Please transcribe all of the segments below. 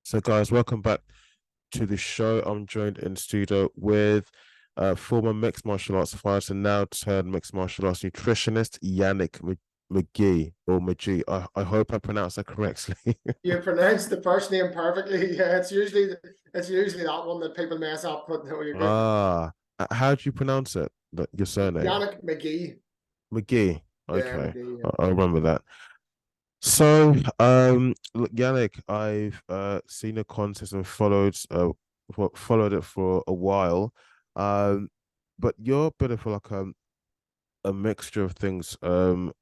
So, guys, welcome back to the show. I'm joined in studio with former mixed martial arts fighter and now turned mixed martial arts nutritionist Yannick Magee or Magee. I hope I pronounced that correctly. You pronounced the first name perfectly. Yeah, it's usually that one that people mess up. But no, you're good. Ah, how do you pronounce it? Your surname? Yannick Magee. Magee. Yeah, Okay, Magee. I remember that. So, look, Yannick, I've seen the contest and followed it for a while. Um, but you're a bit of like a mixture of things.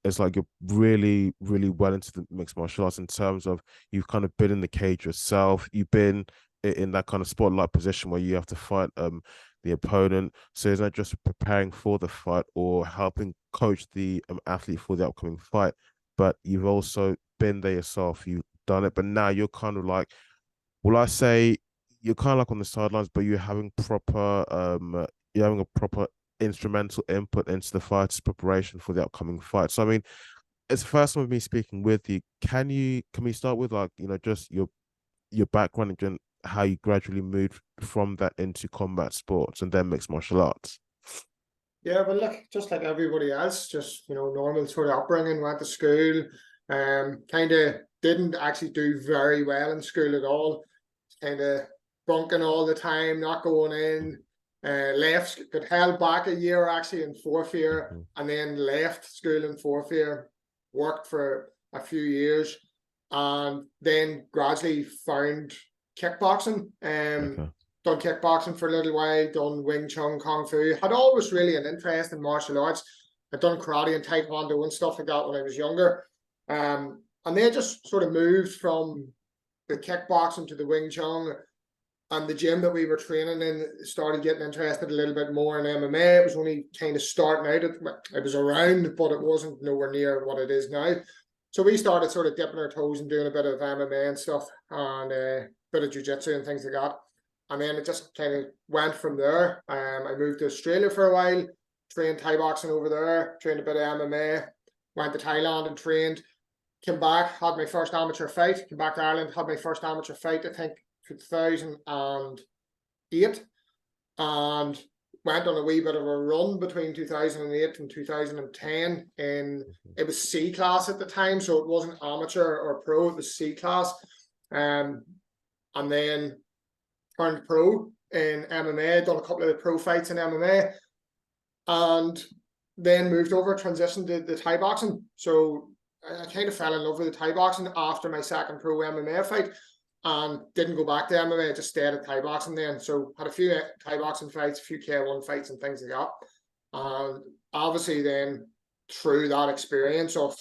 It's like you're really, really well into the mixed martial arts in terms of you've kind of been in the cage yourself. You've been in that kind of spotlight position where you have to fight the opponent. So it's not just preparing for the fight or helping coach the athlete for the upcoming fight, but you've also been there yourself. You've done it, but now you're kind of like, will I say, you're kind of like on the sidelines, but you're having a proper instrumental input into the fight's preparation for the upcoming fight. So I mean, it's the first time of me speaking with you. Can we start with like, just your background and how you gradually moved from that into combat sports and then mixed martial arts? Yeah, but look, just like everybody else, just normal sort of upbringing. Went to school. Kind of didn't actually do very well in school at all. Kind of bunking all the time, not going in. Left, got held back a year actually in fourth year, Mhm. and then left school in fourth year. Worked for a few years, and then gradually found kickboxing. Okay. Done kickboxing for a little while. Done Wing Chun, Kung Fu. Had always really an interest in martial arts. I'd done karate and taekwondo and stuff like that when I was younger. And then just sort of moved from the kickboxing to the Wing Chun, and the gym that we were training in started getting interested a little bit more in MMA. It was only kind of starting out. It was around, but it wasn't nowhere near what it is now. So we started sort of dipping our toes and doing a bit of MMA and stuff, and a bit of jiu-jitsu and things like that. And then it just kind of went from there. I moved to Australia for a while, trained Thai boxing over there, trained a bit of MMA, went to Thailand and trained, came back, had my first amateur fight, came back to Ireland, had my first amateur fight, I think 2008, and went on a wee bit of a run between 2008 and 2010. And it was C class at the time, so it wasn't amateur or pro, it was C class. And then turned pro in MMA, done a couple of the pro fights in MMA, and then moved over, transitioned to the Thai boxing. So I kind of fell in love with the Thai boxing after my second pro MMA fight, and didn't go back to MMA, just stayed at Thai boxing then. So had a few Thai boxing fights, a few K1 fights and things like that. And obviously then through that experience of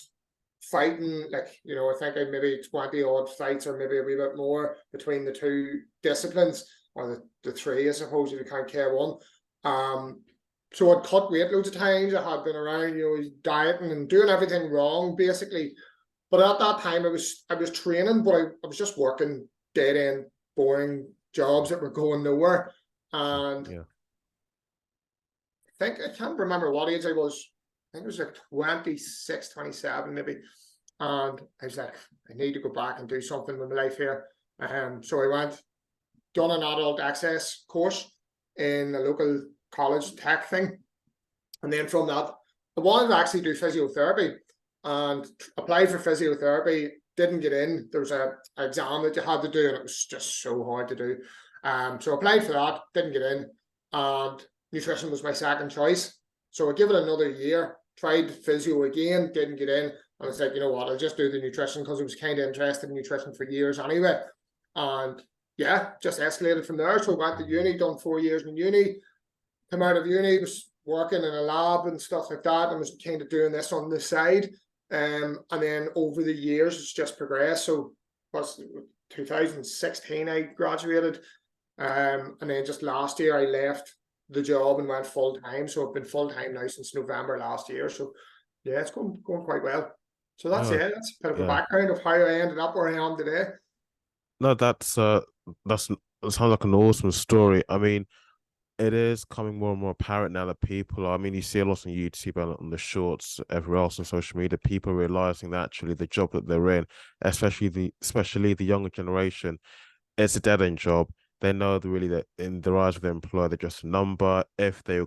fighting, like, I think I had maybe 20 odd fights or maybe a wee bit more between the two disciplines, or the three, I suppose, if you count K1. So I'd cut weight loads of times. I had been around, dieting and doing everything wrong, basically. But at that time, I was training, but I was just working dead end, boring jobs that were going nowhere. And Yeah. I can't remember what age I was. I think it was like 26, 27 maybe. And I was like, I need to go back and do something with my life here. So I went, done an adult access course in a local college tech thing. And then from that, I wanted to actually do physiotherapy, and applied for physiotherapy, didn't get in. There was an exam that you had to do, and it was just so hard to do. So I applied for that, didn't get in, and nutrition was my second choice. So I give it another year, tried physio again, didn't get in. And I was like, you know what, I'll just do the nutrition, because I was kind of interested in nutrition for years anyway. And yeah, just escalated from there. So I went to uni, done 4 years in uni, came out of uni, was working in a lab and stuff like that, and was kind of doing this on the side. And then over the years, it's just progressed. So was 2016 I graduated, and then just last year I left the job and went full time. So I've been full time now since November last year. So yeah, it's going quite well. So that's No, it. That's a bit of a yeah. background of how I ended up where I am today. No, that sounds like an awesome story. I mean, it is coming more and more apparent now that I mean, you see a lot on YouTube and on the shorts, everywhere else on social media, people realizing that actually the job that they're in, especially the younger generation, it's a dead end job. They know that really that in the eyes of the employer, they're just a number. If they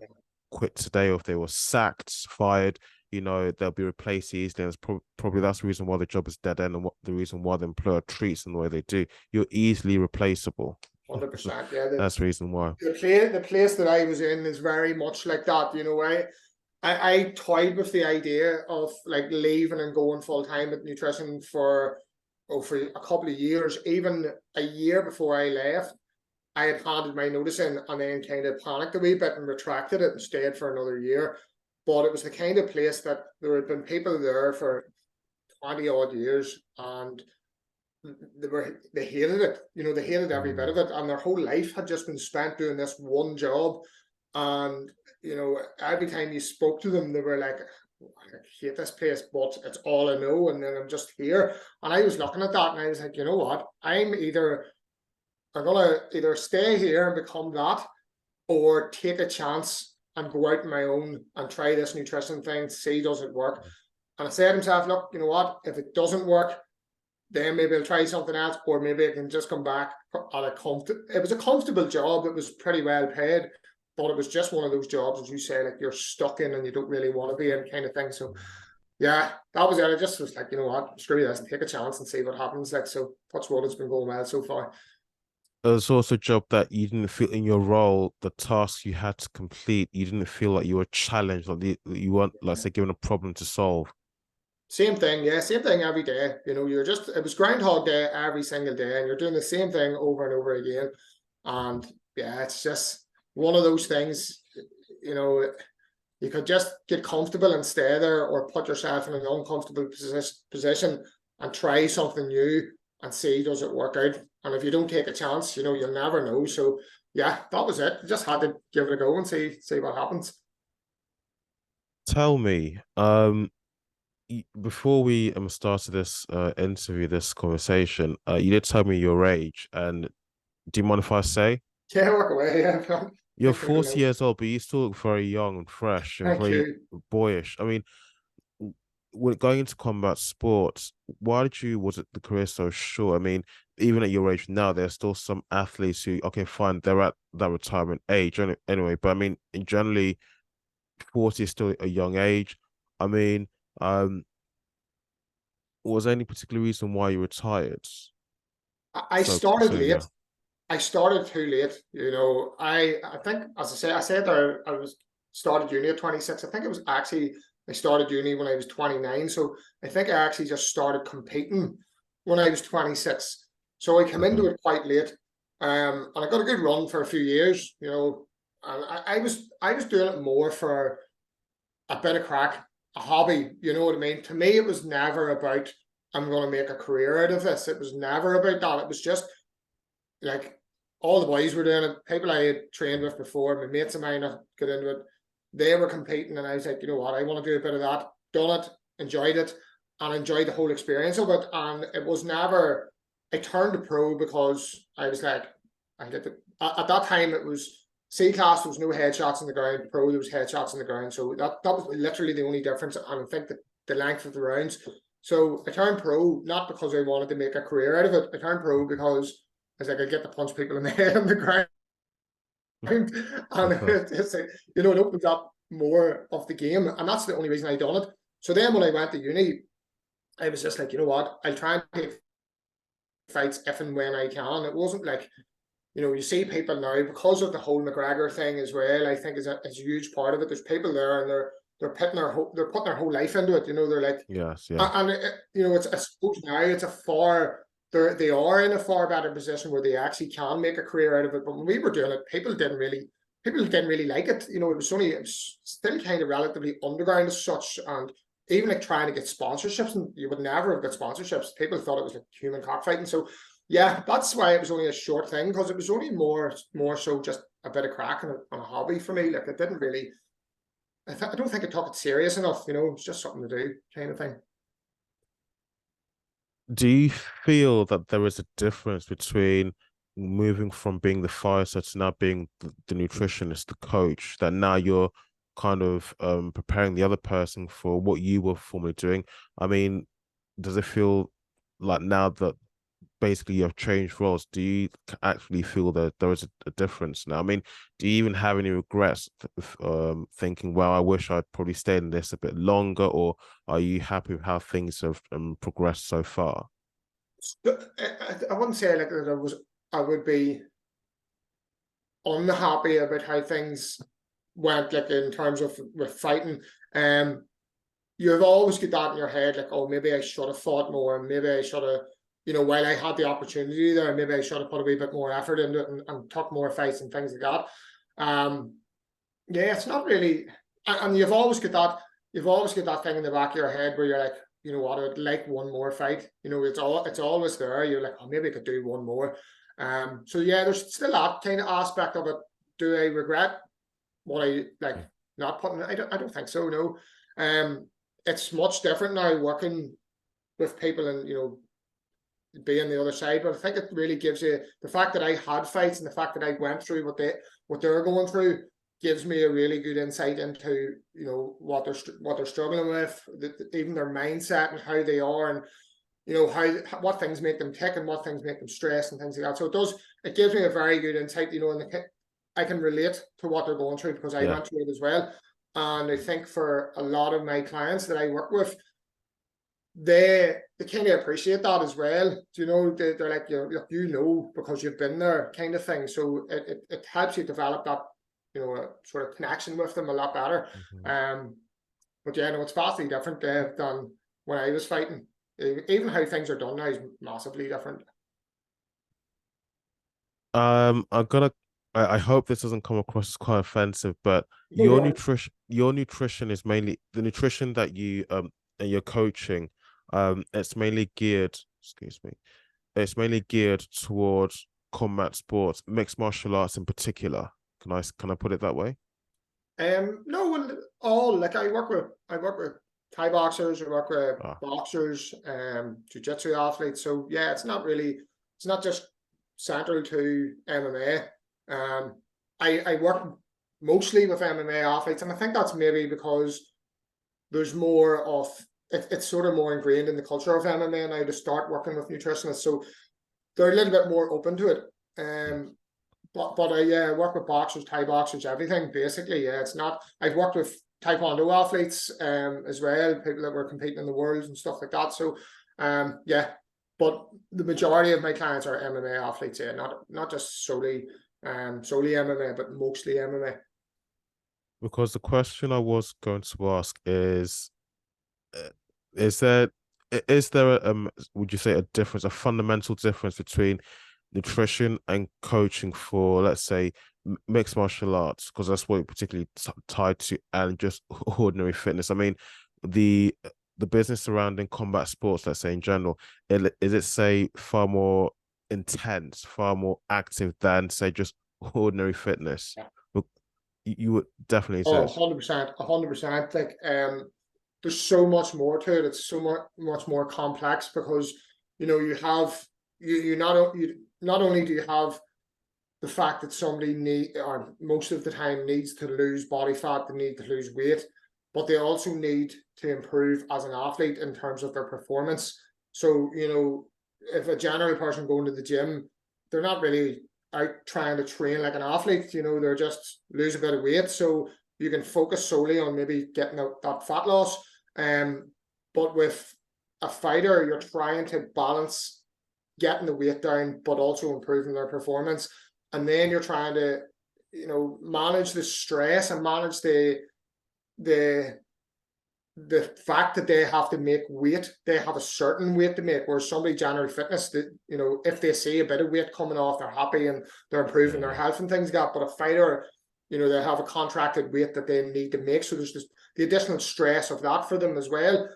quit today or if they were sacked, fired, they'll be replaced easily. And it's probably that's the reason why the job is dead end and what the reason why the employer treats them the way they do. You're easily replaceable. 100%. Yeah, That's the reason why. the place that I was in is very much like that. I toyed with the idea of like leaving and going full time at nutrition for a couple of years. Even a year before I left, I had handed my notice in and then kind of panicked a wee bit and retracted it and stayed for another year. But it was the kind of place that there had been people there for 20 odd years, and they hated it. They hated every bit of it, and their whole life had just been spent doing this one job. And every time you spoke to them, they were like, I hate this place, but it's all I know, and then I'm just here. And I was looking at that, and I was like, you know what? I'm gonna either stay here and become that, or take a chance and go out on my own and try this nutrition thing, see does it work. And I said to myself, look, you know what? If it doesn't work, then maybe I'll try something else, or maybe I can just come back at it was a comfortable job. It was pretty well paid, but it was just one of those jobs, as you say, like you're stuck in and you don't really want to be in, kind of thing. So yeah, that was it. I just was like, you know what, screw this, take a chance and see what happens. Like, so touch wood, it's been going well so far. It was also a job that you didn't feel in your role, the tasks you had to complete, you didn't feel like you were challenged, like you weren't, like, say, given a problem to solve. Same thing, yeah, same thing every day. It was Groundhog Day every single day, and you're doing the same thing over and over again. And yeah, it's just one of those things, you could just get comfortable and stay there, or put yourself in an uncomfortable position and try something new and see does it work out. And if you don't take a chance, you'll never know. So yeah, that was it. Just had to give it a go and see what happens. Tell me, before we started this interview, this conversation, you did tell me your age, and do you mind if I say Yeah, work away. Yeah, you're thanks for your 40 note. years old, but you still look very young and fresh and Thank very you. boyish. I mean, when going into combat sports, why did you was it the career so short? I mean, even at your age now, there's still some athletes who, okay, fine, they're at that retirement age anyway, but I mean, in generally, 40 is still a young age. I mean, um, was there any particular reason why you retired I started so late. young? I started too late. I think, as I said there, I was started uni at 26. I think it was actually I started uni when I was 29. So I think I actually just started competing when I was 26. So I came into Mhm. it quite late. And I got a good run for a few years, and I was doing it more for a bit of crack, a hobby, you know what I mean? To me, it was never about I'm gonna make a career out of this. It was never about that. It was just like all the boys were doing it, people I had trained with before, my mates of mine that got into it, they were competing, and I was like, you know what, I want to do a bit of that. Done it, enjoyed it, and enjoyed the whole experience of it. And it was never, I turned to pro because I was like, I get the at that time it was C class, there was no headshots on the ground, pro there was headshots on the ground. So that was literally the only difference. And I think that the length of the rounds. So I turned pro not because I wanted to make a career out of it. I turned pro because as I could get to punch people in the head on the ground. And it's like, it opens up more of the game. And that's the only reason I done it. So then when I went to uni, I was just like, you know what, I'll try and take fights if and when I can. It wasn't like, you see people now because of the whole McGregor thing as well. I think is a huge part of it. There's people there, and they're putting their whole life into it. They're like, Yes, yeah. and it's, I suppose now it's a far they are in a far better position where they actually can make a career out of it. But when we were doing it, people didn't really like it. It was still kind of relatively underground as such, and even like trying to get sponsorships, and you would never have got sponsorships. People thought it was like human cockfighting. So yeah, that's why it was only a short thing, because it was only more so just a bit of crack and a hobby for me. Like it didn't really. I don't think I took it serious enough. It's just something to do, kind of thing. Do you feel that there is a difference between moving from being the fighter to now being the nutritionist, the coach, that now you're kind of preparing the other person for what you were formerly doing? I mean, does it feel like now that basically you have changed roles, do you actually feel that there is a difference now? I mean, do you even have any regrets, thinking, well, I wish I'd probably stayed in this a bit longer, or are you happy with how things have progressed so far? I wouldn't say like that I would be unhappy about how things went, like in terms of with fighting. You've always got that in your head, like, oh, maybe I should have fought more, maybe I should have, while I had the opportunity there, maybe I should have put a wee bit more effort into it and took more fights and things like that. Yeah, it's not really, and you've always got that thing in the back of your head where you're like, you know what, I'd like one more fight. It's always there. You're like, oh, maybe I could do one more. So yeah, there's still that kind of aspect of it. Do I regret what I like not putting? I don't think so. No. It's much different now working with people and being the other side. But I think it really gives you the fact that I had fights and the fact that I went through what they're going through gives me a really good insight into what they're struggling with, even their mindset and how they are, and what things make them tick and what things make them stress and things like that. So it gives me a very good insight, and I can relate to what they're going through because I Yeah. went through it as well. And I think for a lot of my clients that I work with, they kind of appreciate that as well. They're like, because you've been there, kind of thing. So it helps you develop that a sort of connection with them a lot better. Mhm. But yeah, no, it's vastly different than when I was fighting. Even how things are done now is massively different. I'm gonna. I hope this doesn't come across as quite offensive, but Yeah. your nutrition is mainly the nutrition that you and your coaching. It's mainly geared. Excuse me. It's mainly geared towards combat sports, mixed martial arts in particular. Can I put it that way? No, well, all like I work with Thai boxers, I work with Ah, boxers, jiu-jitsu athletes. So yeah, it's not just central to MMA. I work mostly with MMA athletes, and I think that's maybe because there's more of it's sort of more ingrained in the culture of MMA now to start working with nutritionists. So they're a little bit more open to it. Um, but I yeah, work with boxers, Thai boxers, everything basically. Yeah, it's not. I've worked with Taekwondo athletes as well, people that were competing in the worlds and stuff like that. So yeah, but the majority of my clients are MMA athletes. Yeah, not just solely MMA, but mostly MMA. because the question I was going to ask uh, is there is there would you say a difference, a fundamental difference between nutrition and coaching for, let's say, mixed martial arts, because that's what you're particularly tied to, and just ordinary fitness? I mean, the the business surrounding combat sports, let's say in general, is it say far more intense, far more active than say just ordinary fitness? Look, you would definitely Oh, exist. 100%, 100%. Like, there's so much more to it. It's so much more complex because you have you not only do you have the fact that somebody or most of the time needs to lose body fat, they need to lose weight, but they also need to improve as an athlete in terms of their performance. So, if a general person going to the gym, they're not really out trying to train like an athlete, they're just lose a bit of weight. So you can focus solely on maybe getting out that fat loss. But with a fighter, you're trying to balance getting the weight down, but also improving their performance. And then you're trying to, manage the stress and manage the the fact that they have to make weight, they have a certain weight to make, whereas somebody general fitness, that if they see a bit of weight coming off, they're happy and they're improving their Yeah. health and things like that. But a fighter, they have a contracted weight that they need to make. So there's just the additional stress of that for them as well.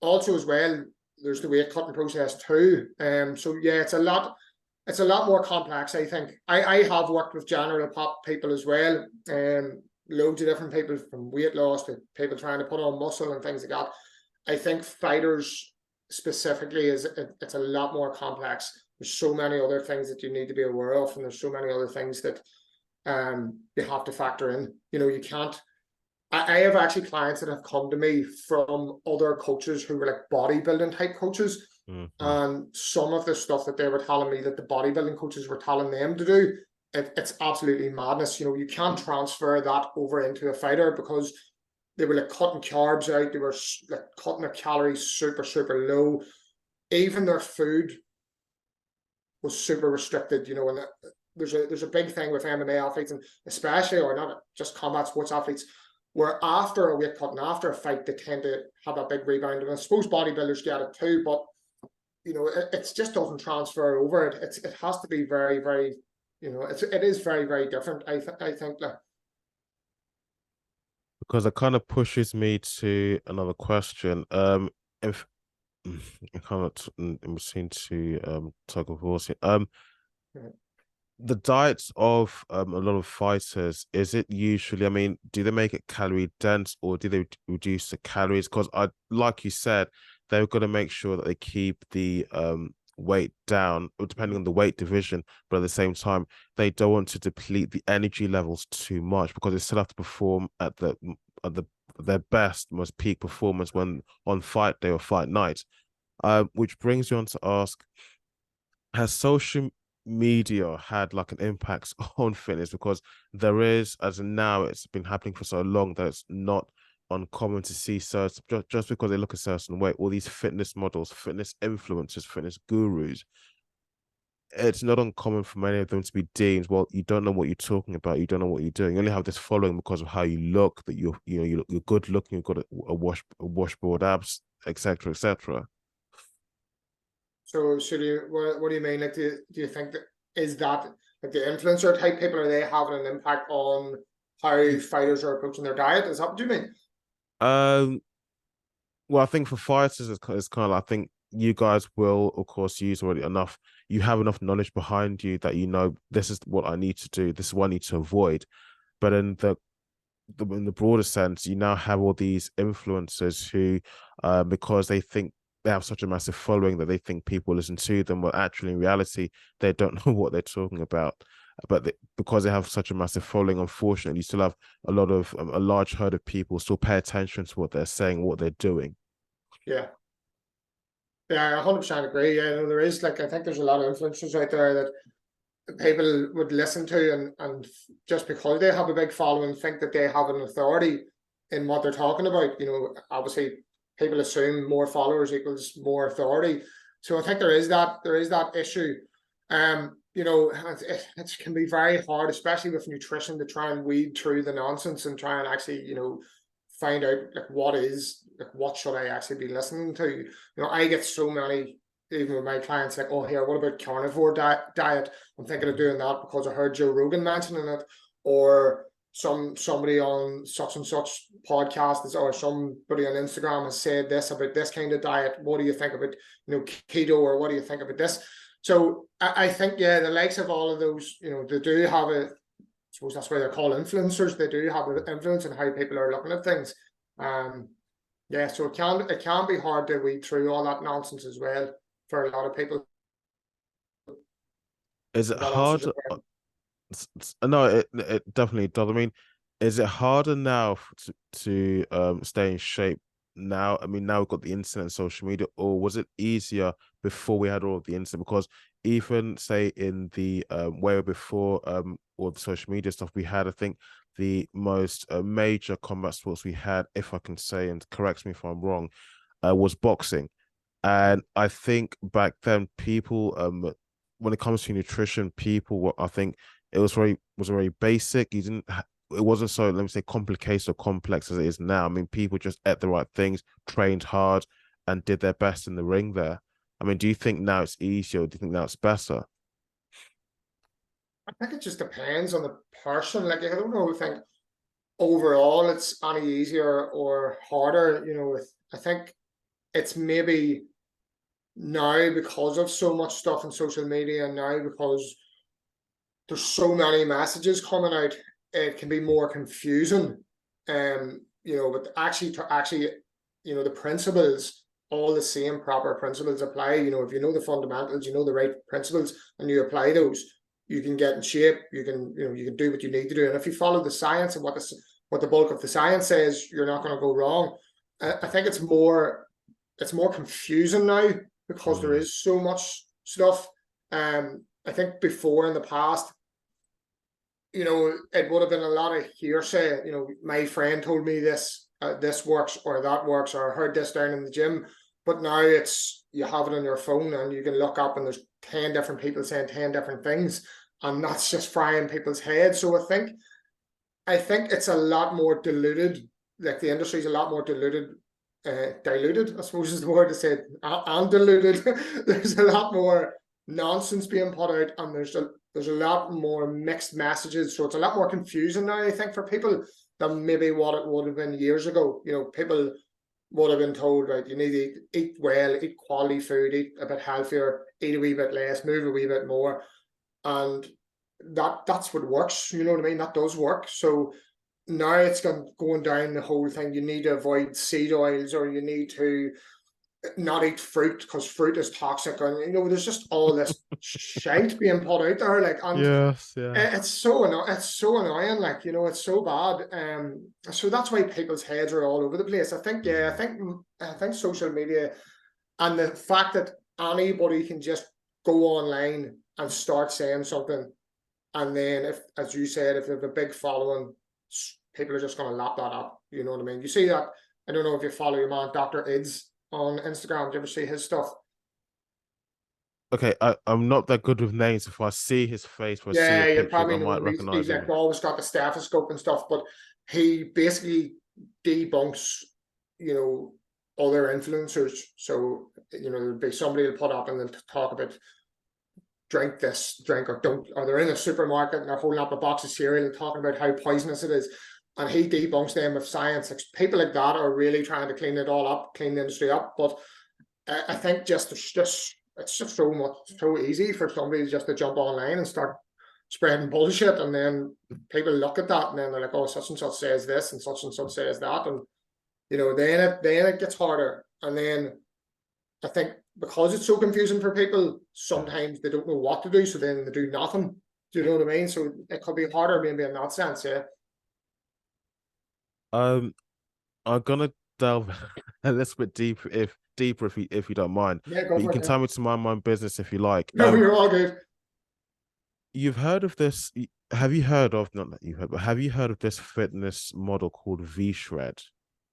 Also, as well, there's the weight cutting process too. So yeah, it's a lot more complex, I think. I have worked with general pop people as well. Loads of different people, from weight loss to people trying to put on muscle and things like that. I think fighters specifically it's a lot more complex. There's so many other things that you need to be aware of, and there's so many other things that you have to factor in. You can't. I have actually clients that have come to me from other coaches who were like bodybuilding type coaches, Mm-hmm. And some of the stuff that they were telling me that the bodybuilding coaches were telling them to do, it's absolutely madness. You know, you can't transfer that over into a fighter because they were like cutting carbs out, they were like cutting their calories super, super low. Even their food was super restricted, you know, and there's a big thing with MMA athletes, and especially, or not just combat sports athletes, where after a weight cut and after a fight, they tend to have that big rebound. And I suppose bodybuilders get it too, but you know, it just doesn't transfer over. It has to be very, very, you know, it is very, very different. I think like. Because it kind of pushes me to another question. If I kind of in between to tug of war. Mhm. The diets of a lot of fighters, is it usually, I mean, do they make it calorie dense or do they reduce the calories? Because I, like you said, they're going to make sure that they keep the weight down, depending on the weight division, but at the same time, they don't want to deplete the energy levels too much because they still have to perform at the their best, most peak performance when on fight day or fight night. Which brings you on to ask, has social media had like an impact on fitness? Because there is, as in now, it's been happening for so long that it's not uncommon to see certain, just because they look a certain way, all these fitness models, fitness influencers, fitness gurus, it's not uncommon for many of them to be deemed, well, you don't know what you're talking about, you don't know what you're doing. You only have this following because of how you look, that you're good looking, you've got a washboard abs, etc., etc. So do you, what do you mean? Like, do you think that is that like the influencer type people, are they having an impact on how fighters are approaching their diet? Is that what you mean? Um, Well, I think for fighters, it's kind of like, I think you guys will, of course, use already enough. You have enough knowledge behind you that you know this is what I need to do. This is what I need to avoid. But in in the broader sense, you now have all these influencers who, because they think they have such a massive following that they think people listen to them, but actually in reality, they don't know what they're talking about. But because they have such a massive following, unfortunately, you still have a lot of a large herd of people still pay attention to what they're saying, what they're doing. Yeah. Yeah, I 100% agree. Yeah, no, there is like I think there's a lot of influencers out there that people would listen to, and just because they have a big following, think that they have an authority in what they're talking about. You know, obviously people assume more followers equals more authority. So I think there is that issue. You know, it can be very hard, especially with nutrition, to try and weed through the nonsense and try and actually, you know, find out like what should I actually be listening to. You know, I get so many, even with my clients, like, oh, here, what about carnivore diet? I'm thinking of doing that because I heard Joe Rogan mentioning it, or somebody on such and such podcast is, or somebody on Instagram has said this about this kind of diet. What do you think about, you know, keto, or what do you think about this? So I think, yeah, the likes of all of those, you know, they do have a, I suppose that's why they're called influencers. They do have an influence on how people are looking at things. Um, yeah, so it can be hard to weed through all that nonsense as well for a lot of people. Is it If that answers hard? your question. No, it definitely does. I mean, is it harder now to stay in shape now? I mean, now we've got the internet and social media, or was it easier before we had all of the internet? Because even say in the way before all the social media stuff we had, I think the most major combat sports we had, if I can say, and correct me if I'm wrong, was boxing. And I think back then, people, when it comes to nutrition, people were, I think it was very basic. You didn't, it wasn't so, let me say, complicated or complex as it is now. I mean, people just ate the right things, trained hard, and did their best in the ring there. I mean, do you think now it's easier? Or do you think now it's better? I think it just depends on the person. Like, I don't know, I think overall it's any easier or harder. You know, I think it's maybe now because of so much stuff in social media, and now because there's so many messages coming out, it can be more confusing. You know, but actually to actually, you know, the principles, all the same proper principles apply. You know, if you know the fundamentals, you know the right principles, and you apply those, you can get in shape, you can, you know, you can do what you need to do. And if you follow the science and what the bulk of the science says, you're not going to go wrong. I think it's more confusing now because there is so much stuff. I think before in the past, you know, it would have been a lot of hearsay. You know, my friend told me this, this works or that works, or I heard this down in the gym. But now it's, you have it on your phone and you can look up and there's 10 different people saying 10 different things, and that's just frying people's heads. So I think it's a lot more diluted. Like the industry is a lot more diluted, diluted, I suppose is the word to say, and diluted. There's a lot more nonsense being put out, and there's a lot more mixed messages. So it's a lot more confusing now, I think, for people than maybe what it would have been years ago. You know, people would have been told, right, you need to eat well, eat quality food, eat a bit healthier, eat a wee bit less, move a wee bit more. And that's what works, you know what I mean? That does work. So now it's going down the whole thing. You need to avoid seed oils, or you need to not eat fruit because fruit is toxic, and you know, there's just all this shite being put out there, like, and Yes, yeah. it's so annoying. It's so annoying, like, you know, it's so bad. So that's why people's heads are all over the place. I think, yeah, I think social media and the fact that anybody can just go online and start saying something, and then if, as you said, if they have a big following, people are just going to lap that up. You know what I mean? You see that. I don't know if you follow your man, Dr. Ids, on Instagram. Do you ever see his stuff? Okay, I'm not that good with names. If I see his face or see Yeah, a you picture, probably I know might him. He's recognize like him. always got the stethoscope and stuff, but he basically debunks, you know, other influencers. So, you know, there'd be somebody to put up and then talk about drink this, drink, or don't, or they're in a supermarket and they're holding up a box of cereal and talking about how poisonous it is. And he debunks them with science. Like, people like that are really trying to clean it all up, clean the industry up. But I think just it's just so easy for somebody just to jump online and start spreading bullshit, and then people look at that and then they're like, oh, such and such says this and such says that, and you know, then it gets harder. And then I think because it's so confusing for people, sometimes they don't know what to do, so then they do nothing. Do you know what I mean? So it could be harder maybe in that sense, yeah. Um, I'm gonna delve a little bit deeper if you don't mind. Yeah, go But you for it. can Yeah. tell me to mind my own business if you like. No, you're all good. You've heard of this? Have you heard of, not that you heard, but have you heard of this fitness model called V-Shred?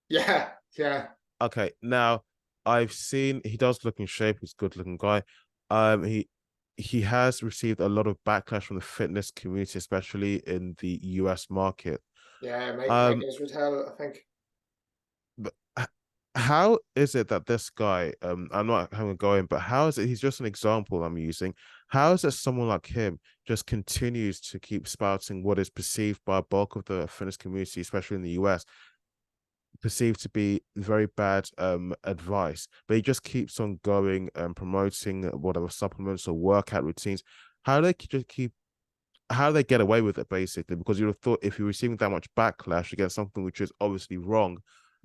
Yeah, yeah, Okay, now I've seen he does look in shape. He's a good looking guy. He has received a lot of backlash from the fitness community, especially in the US market. yeah. Mike Um, Israel, I think. but how is it that this guy, I'm not having a go in, but how is it he's just an example I'm using? How is it someone like him just continues to keep spouting what is perceived by a bulk of the fitness community, especially in the US, perceived to be very bad advice, but he just keeps on going and promoting whatever supplements or workout routines? How do they just keep how do they get away with it basically? Because you'd have thought if you're receiving that much backlash against something which is obviously wrong,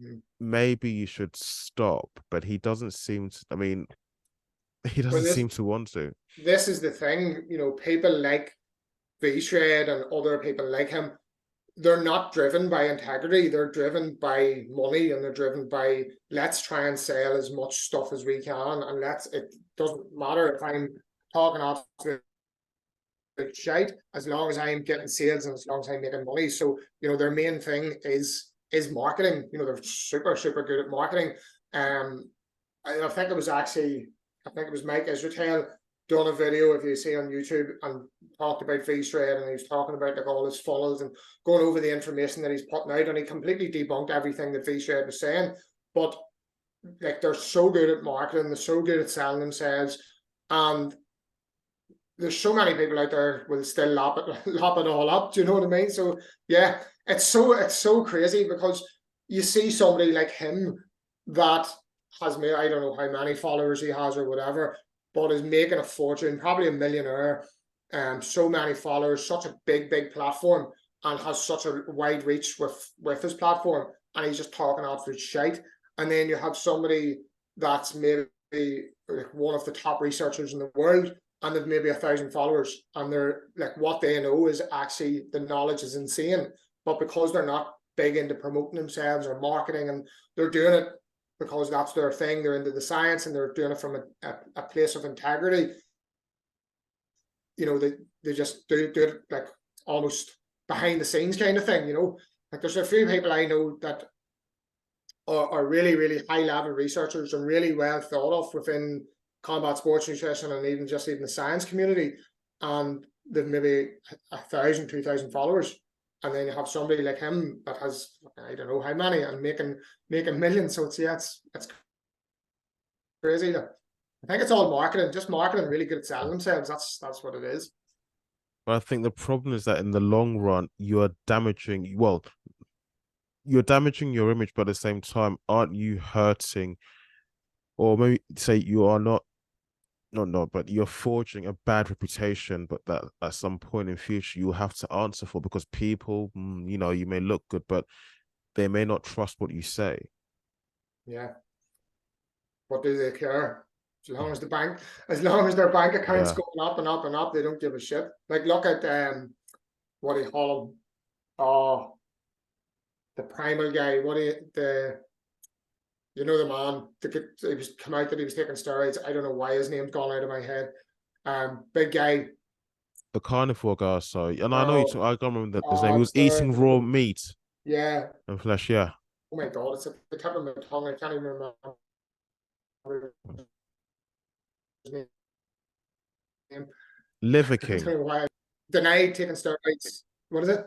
Mm. maybe you should stop. But he doesn't seem to, I mean, he Well, doesn't this seem to want to. this is the thing, you know, people like V-Shred and other people like him, they're not driven by integrity. They're driven by money, and they're driven by, let's try and sell as much stuff as we can, and it doesn't matter if I'm talking absolute shite, as long as I'm getting sales and as long as I'm making money. So, you know, their main thing is marketing. You know, they're super good at marketing. Um, I think it was actually, I think it was Mike Israel done a video, if you see on YouTube, and talked about V-Shred, and he was talking about like all his funnels and going over the information that he's putting out, and he completely debunked everything that V-Shred was saying. But like, they're so good at marketing, they're so good at selling themselves, and there's so many people out there will still lap it all up. Do you know what I mean? So yeah, it's so crazy, because you see somebody like him that has made, I don't know how many followers he has or whatever, but is making a fortune, probably a millionaire, so many followers, such a big platform, and has such a wide reach with his platform, and he's just talking absolute shite. And then you have somebody that's maybe like one of the top researchers in the world, and they've maybe 1,000 followers, and they're like, what they know is actually, the knowledge is insane, but because they're not big into promoting themselves or marketing, and they're doing it because that's their thing. They're into the science and they're doing it from a place of integrity. You know, they just do it like almost behind the scenes kind of thing, you know. Like there's a few people I know that are really, really high level researchers and really well thought of within combat sports nutrition and even the science community. And they've maybe 1,000, 2,000 followers. And then you have somebody like him that has, I don't know how many, and making millions. So it's crazy. I think it's all marketing, just marketing, really good at selling themselves. That's what it is. But I think the problem is that in the long run, you're damaging your image, but at the same time, aren't you hurting, or maybe say you are not, but you're forging a bad reputation, but that at some point in future you'll have to answer for, because people, you know, you may look good, but they may not trust what you say. Yeah. What do they care? As long as their bank account's Yeah. going up and up and up, they don't give a shit. Like look at what do you call him? Oh, the primal guy. What do you know the man? He was come out that he was taking steroids. I don't know why his name's gone out of my head. Big guy. The carnivore guy, so, and I know you Oh, talk, I can't remember his name. He was sorry. eating raw meat Yeah. and flesh, yeah. Oh my god, it's at the tip of my tongue. I can't even remember his name. Liver I don't King. know why. Denied taking steroids. What is it?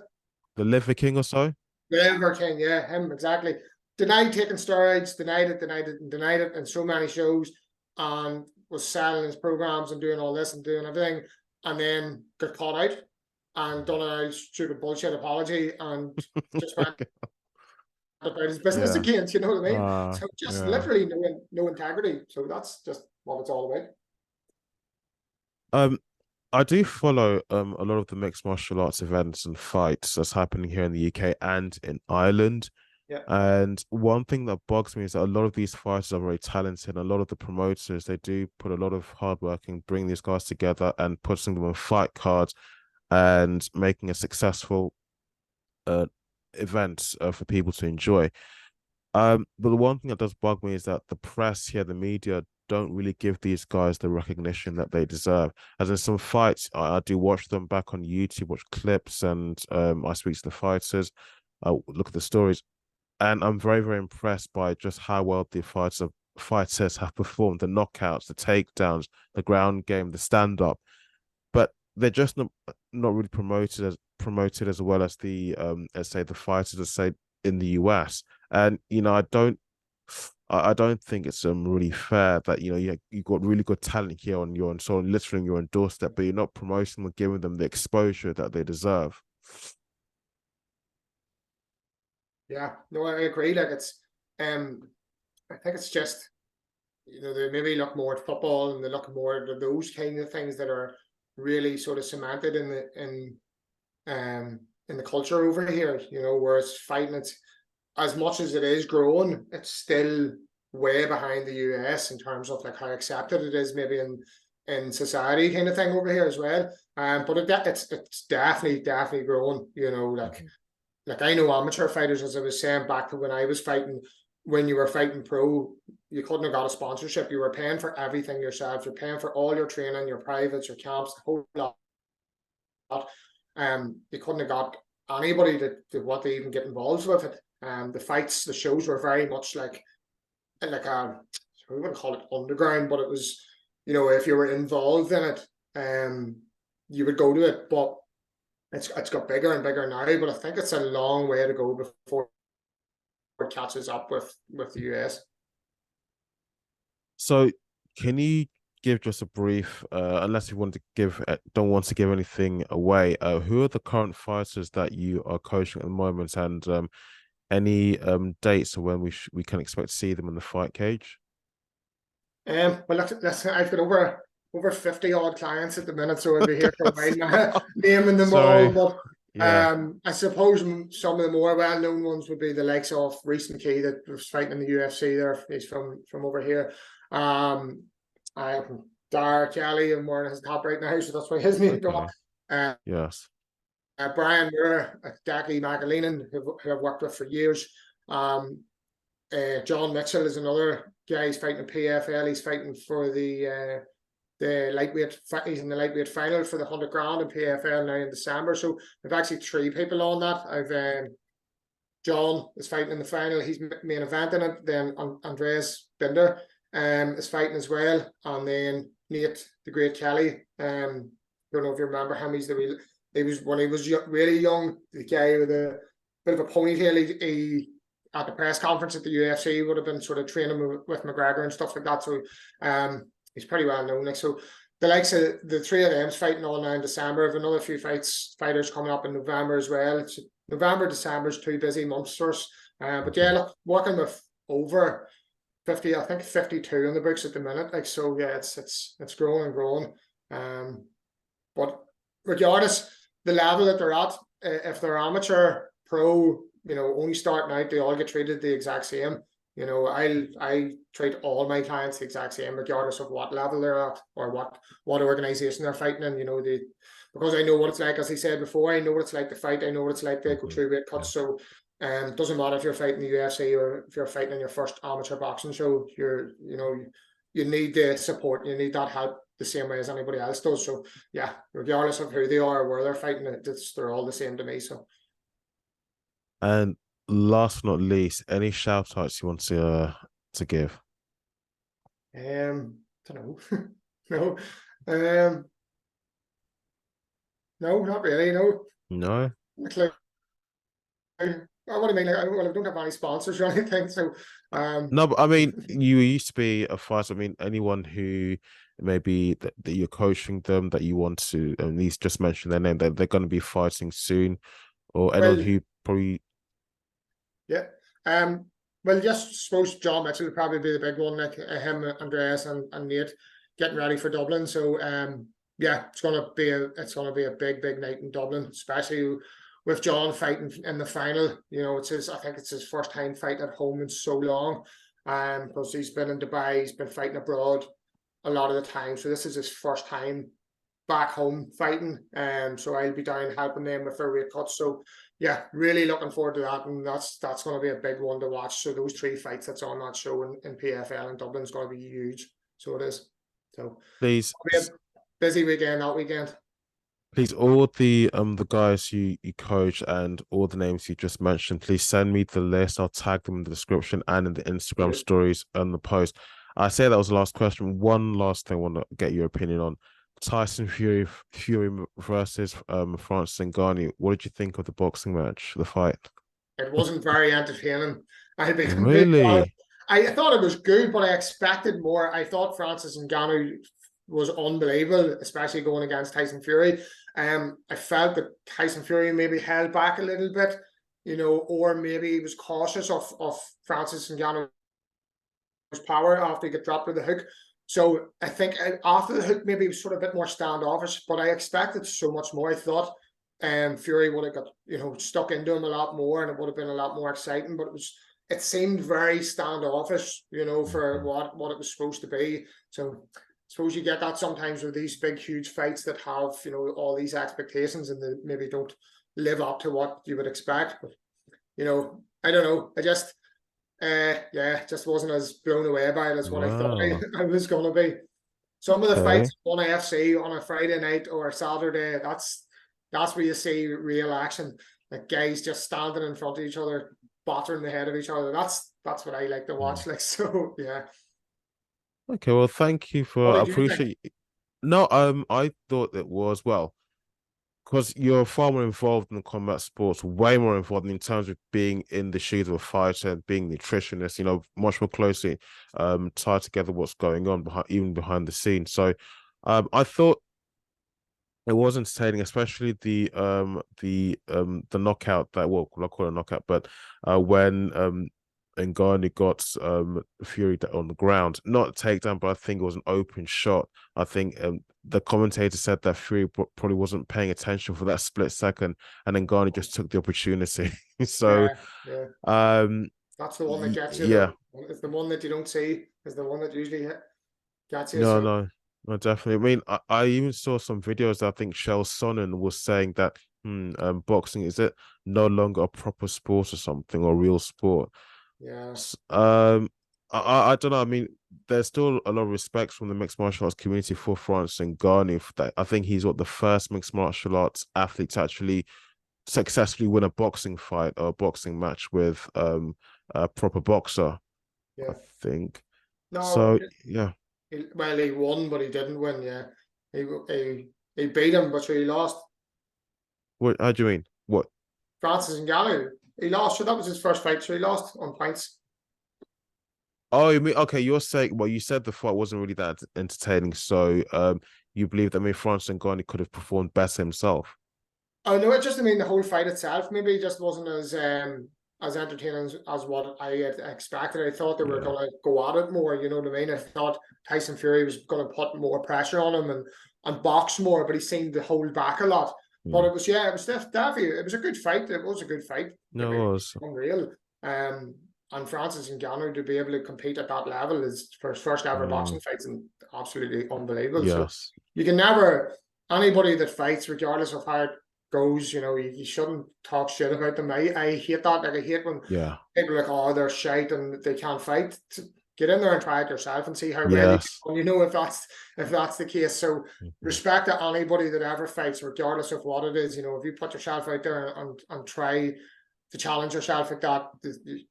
The Liver King or so? Liver King, yeah, him exactly. Denied taking steroids, denied it, and denied it in so many shows, and was selling his programs and doing all this and doing everything, and then got caught out and done a stupid bullshit apology and just went about his business Yeah. again. You know what I mean? So just Yeah. literally no integrity. So that's just what it's all about. Um, I do follow a lot of the mixed martial arts events and fights that's happening here in the UK and in Ireland. Yeah. And one thing that bugs me is that a lot of these fighters are very talented. A lot of the promoters, they do put a lot of hard work in bringing these guys together and putting them on fight cards and making a successful uh, event for people to enjoy. But the one thing that does bug me is that the press here, the media, don't really give these guys the recognition that they deserve. As in some fights, I do watch them back on YouTube, watch clips, and I speak to the fighters, I look at the stories, and I'm very, very impressed by just how well the fighters have performed, the knockouts, the takedowns, the ground game, the stand-up. But they're just not really promoted as well as the let's say the fighters, let's say, in the US. And you know, I don't think it's really fair that, you know, you got really good talent here on your, so literally on your doorstep, but you're not promoting them, giving them the exposure that they deserve. Yeah, no, I agree. Like I think it's just, you know, they maybe look more at football and they look more at those kind of things that are really sort of cemented in the culture over here, you know, whereas fighting, it's as much as it is growing, it's still way behind the US in terms of like how accepted it is maybe in society kind of thing over here as well. But it's definitely growing, you know, like I know amateur fighters, as I was saying, back to when I was fighting, when you were fighting pro, you couldn't have got a sponsorship. You were paying for everything yourself. You're paying for all your training, your privates, your camps, the whole lot. You couldn't have got anybody to want to even get involved with it. The fights, the shows were very much like a, we wouldn't call it underground, but it was, you know, if you were involved in it, you would go to it. But it's got bigger and bigger now. But I think it's a long way to go before it catches up with the US. So can you give just a brief, unless you want to give, don't want to give anything away, who are the current fighters that you are coaching at the moment, and any dates of when we can expect to see them in the fight cage? Well, I've got over 50 odd clients at the minute, so I'll be here for a while now, naming them all. Sorry. But Yeah. I suppose some of the more well-known ones would be the likes of Reece McKee that was fighting in the UFC. There, he's from over here. I Dara Kelly, I'm wearing his top right now, so that's why his name got. Okay. Uh, Yes. Brian Moore, Daki McAleenan, who I've worked with for years. John Mitchell is another guy. He's fighting in PFL. He's fighting for the lightweight. He's in the lightweight final for the 100 grand in PFL now in December. So I've actually 3 people on that. I've John is fighting in the final. He's main event in it. Then Andreas Binder is fighting as well, and then Nate the Great Kelly. Don't know if you remember him. He was when he was really young. The guy with a bit of a ponytail. He at the press conference at the UFC would have been sort of training with McGregor and stuff like that. So he's pretty well known. Like, so the likes of the 3 of them's fighting all now in December. Have another few fighters coming up in November as well. It's November, December's 2 busy months for us. But yeah, look, working with over 50, I think 52 on the books at the minute. Like, so yeah, it's growing and growing. But regardless the level that they're at, if they're amateur, pro, only starting out, they all get treated the exact same. I treat all my clients the exact same, regardless of what level they're at or what organization they're fighting in. Because I know what it's like, as I said before, I know what it's like to fight. I know what it's like to go through weight cuts. So it doesn't matter if you're fighting the UFC or if you're fighting in your first amateur boxing show. You need the support. You need that help the same way as anybody else does. So yeah, regardless of who they are or where they're fighting, they're all the same to me. So. And last but not least, any shout outs you want to give? Don't know. No. No, not really. No. No. What do you mean? Like, I don't have any sponsors or anything. So, no, but I mean, you used to be a fighter. I mean, anyone who maybe that you're coaching them that you want to at least just mention their name, that they're going to be fighting soon, or anyone who probably. Yeah. Well, just suppose John Mitchell would probably be the big one, like him, Andreas, and Nate getting ready for Dublin. So, yeah, it's gonna be a big night in Dublin, especially with John fighting in the final. I think it's his first time fighting at home in so long. Because he's been in Dubai, he's been fighting abroad a lot of the time. So this is his first time back home fighting. So I'll be down helping them with their weight cuts. So yeah, really looking forward to that, and that's going to be a big one to watch. So those 3 fights that's on that show in PFL in Dublin is going to be huge. So it is. So Please, it'll be a busy weekend that weekend. Please, all the guys you coach and all the names you just mentioned, please send me the list. I'll tag them in the description and in the Instagram stories and the post. I say that was the last question. One last thing I want to get your opinion on. Tyson Fury versus Francis Ngannou. What did you think of the boxing match, the fight? It wasn't very entertaining. I'll be completely honest. Really? I thought it was good, but I expected more. I thought Francis Ngannou was unbelievable, especially going against Tyson Fury. I felt that Tyson Fury maybe held back a little bit, or maybe he was cautious of Francis Ngannou's power after he got dropped with the hook. So I think after the hook, maybe he was sort of a bit more standoffish, but I expected so much more. I thought Fury would have got, stuck into him a lot more, and it would have been a lot more exciting, but it seemed very standoffish, for what it was supposed to be. So I suppose you get that sometimes with these big, huge fights that have, all these expectations and they maybe don't live up to what you would expect. But, I don't know. I just, just wasn't as blown away by it as what I thought I was going to be. Some of the fights on AFC on a Friday night or a Saturday, that's where you see real action. Like guys just standing in front of each other, battering the head of each other. That's what I like to watch. Like, so yeah. Okay, well, thank you for. I appreciate. No, I thought it was because you're far more involved in combat sports, way more involved in terms of being in the shoes of a fighter and being nutritionist. Much more closely tied together what's going on even behind the scenes. So, I thought it was entertaining, especially the knockout that well, I call it a knockout, but when Ngannou got Fury on the ground, not a takedown, but I think it was an open shot. I think the commentator said that Fury probably wasn't paying attention for that split second, and then Ngannou just took the opportunity. So, that's the one that gets you. Yeah, it's the one that you don't see. Is the one that usually gets you. No, definitely. I mean, I even saw some videos. I think Shell Sonnen was saying that boxing is it no longer a proper sport or something or real sport. Yeah. I don't know. I mean, there's still a lot of respect from the mixed martial arts community for Francis Ngannou. That I think he's the first mixed martial arts athlete to actually successfully win a boxing fight or a boxing match with a proper boxer, I Yeah. think. No, So yeah. well, he won, but he didn't win. Yeah, he beat him, but so he lost. What? How do you mean? What? Francis Ngannou, he lost. So that was his first fight. So he lost on points. Oh, you mean okay? You're saying well, you said the fight wasn't really that entertaining, so you believe that maybe Francis Ngannou could have performed better himself. Oh no, it just I mean the whole fight itself maybe just wasn't as entertaining as what I had expected. I thought they were Yeah. gonna go at it more, you know what I mean? I thought Tyson Fury was gonna put more pressure on him and box more, but he seemed to hold back a lot. But Hmm. it was yeah, it was definitely it was a good fight. It was a good fight. No, Maybe it was. unreal. And Francis Ngannou to be able to compete at that level is for his first ever Mm, boxing fights and absolutely unbelievable. So yes. you can never anybody that fights, regardless of how it goes, you shouldn't talk shit about them. I hate that. Like I hate when Yeah. people are like, oh, they're shite and they can't fight. Get in there and try it yourself and see how well you Yes. can. If that's the case. So Mhm. respect to anybody that ever fights, regardless of what it is. If you put yourself out there and try to challenge yourself like that,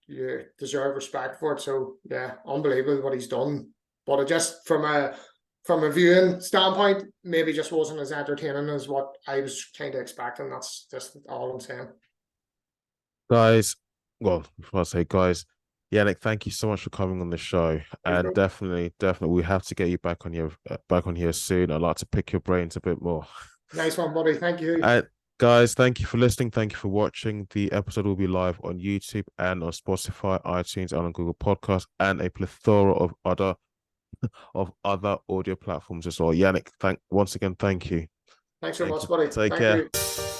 you deserve respect for it. So yeah, unbelievable what he's done. But it just from a viewing standpoint, maybe just wasn't as entertaining as what I was kind of expecting. That's just all I'm saying. Guys, well, before I say guys, Yannick, thank you so much for coming on the show, Thanks, and bro. definitely, we have to get you back on here soon. I'd like to pick your brains a bit more. Nice one, buddy. Thank you. And guys, thank you for listening. Thank you for watching. The episode will be live on YouTube and on Spotify, iTunes, and on Google Podcasts, and a plethora of other audio platforms as well. Yannick, once again, thank you. Thanks so Thank much, you. buddy. Take Thank care. you.